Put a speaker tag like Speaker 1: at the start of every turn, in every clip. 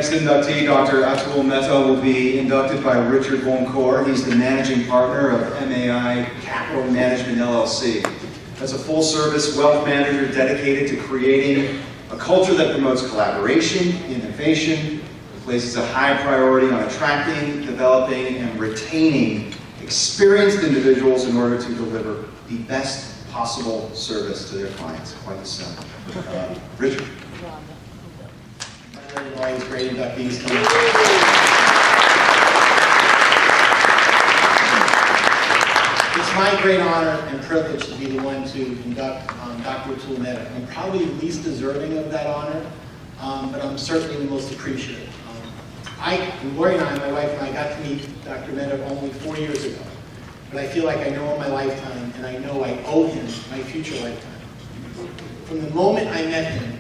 Speaker 1: Next inductee, Dr. Ahtul Mehta, will be inducted by Richard Buoncore. He's the managing partner of MAI Capital Management LLC. That's a full-service wealth manager dedicated to creating a culture that promotes collaboration, innovation, places a high priority on attracting, developing, and retaining experienced individuals in order to deliver the best possible service to their clients. Quite the simple. Richard.
Speaker 2: All these great inductees coming. It's my great honor and privilege to be the one to induct Dr. Ahtul Mehta. I'm probably least deserving of that honor, but I'm certainly the most appreciative. Lori and I, my wife and I, got to meet Dr. Mehta only 4 years ago, but I feel like I know him my lifetime, and I know I owe him my future lifetime. From the moment I met him,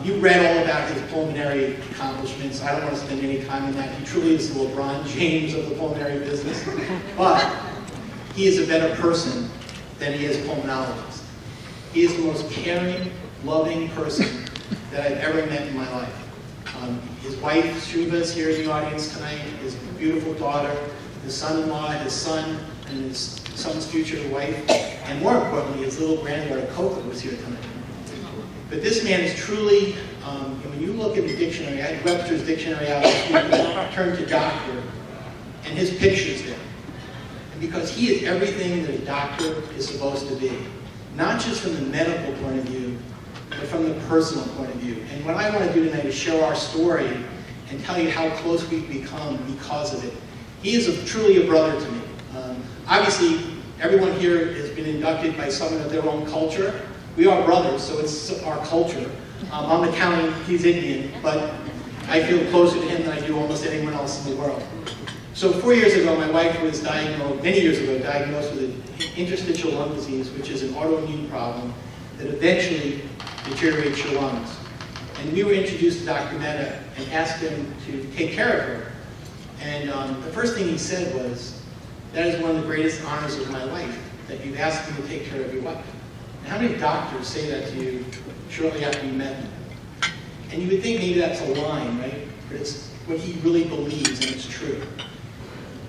Speaker 2: you read all about his pulmonary accomplishments. I don't want to spend any time on that. He truly is the LeBron James of the pulmonary business. But he is a better person than he is a pulmonologist. He is the most caring, loving person that I've ever met in my life. His wife, Shruva, is here in the audience tonight. His beautiful daughter, his son-in-law, his son, and his son's future wife. And more importantly, his little granddaughter, Coco, was here tonight. But this man is truly, when you look at the dictionary, I had Webster's dictionary out this week, turn to doctor, and his picture's there. And because he is everything that a doctor is supposed to be, not just from the medical point of view, but from the personal point of view. And what I want to do tonight is share our story and tell you how close we've become because of it. He is truly a brother to me. Obviously, everyone here has been inducted by someone of their own culture. We are brothers, so it's our culture. I'm Italian, he's Indian, but I feel closer to him than I do almost anyone else in the world. So 4 years ago, my wife was diagnosed, many years ago, diagnosed with an interstitial lung disease, which is an autoimmune problem that eventually deteriorates your lungs. And we were introduced to Dr. Mehta and asked him to take care of her. And the first thing he said was, "That is one of the greatest honors of my life, that you've asked me to take care of your wife." How many doctors say that to you shortly after you met them? And you would think maybe that's a line, right? But it's what he really believes, and it's true.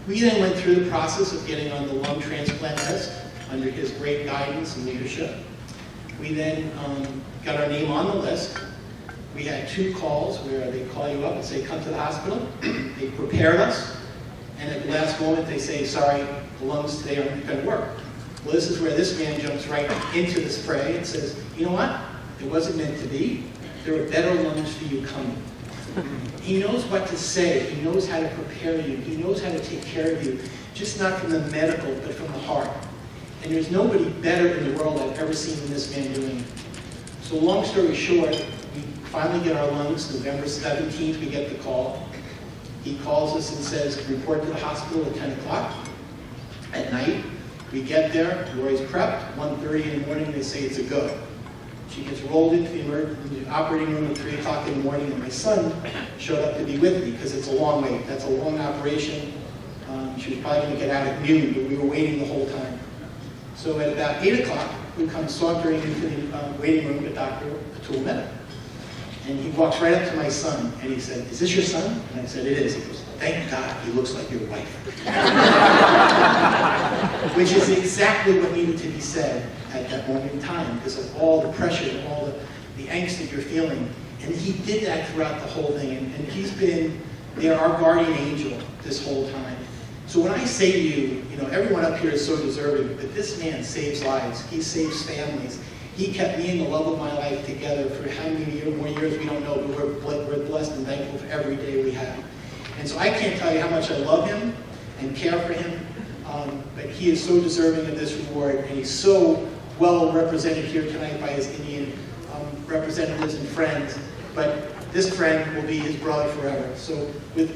Speaker 2: We then went through the process of getting on the lung transplant list under his great guidance and leadership. We then got our name on the list. We had 2 calls where they call you up and say, "Come to the hospital." They prepared us, and at the last moment they say, "Sorry, the lungs today aren't going to work." Well, this is where this man jumps right into the fray and says, "You know what? It wasn't meant to be. There are better lungs for you coming." He knows what to say. He knows how to prepare you. He knows how to take care of you, just not from the medical, but from the heart. And there's nobody better in the world I've ever seen than this man doing it. So long story short, we finally get our lungs. November 17th, we get the call. He calls us and says, "Report to the hospital at 10 o'clock at night." We get there, Lori's prepped, 1:30 in the morning, they say it's a go. She gets rolled into the operating room at 3 o'clock in the morning, and my son showed up to be with me, because it's a long wait. That's a long operation. She was probably going to get out at noon, but we were waiting the whole time. So at about 8 o'clock, we come sauntering into the waiting room with Dr. Ahtul Mehta. And he walks right up to my son, and he said, "Is this your son?" And I said, "It is." He goes, "Thank God, he looks like your wife." Which is exactly what needed to be said at that moment in time, because of all the pressure and all the angst that you're feeling. And he did that throughout the whole thing, and he's been our guardian angel this whole time. So when I say to you, everyone up here is so deserving, but this man saves lives. He saves families. He kept me and the love of my life together for how many more years we don't know, but we're blessed and thankful for every day we have. And so I can't tell you how much I love him and care for him, but he is so deserving of this reward, and he's so well represented here tonight by his Indian representatives and friends, but this friend will be his brother forever. So with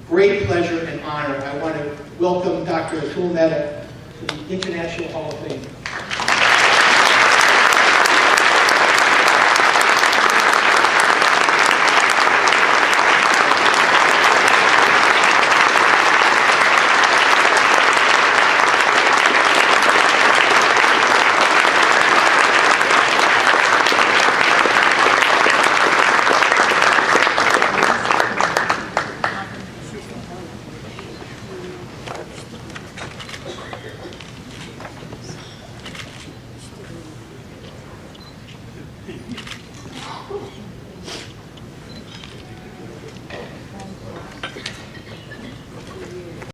Speaker 2: great pleasure and honor, I want to welcome Dr. Ahtul Mehta to the International Hall of Fame.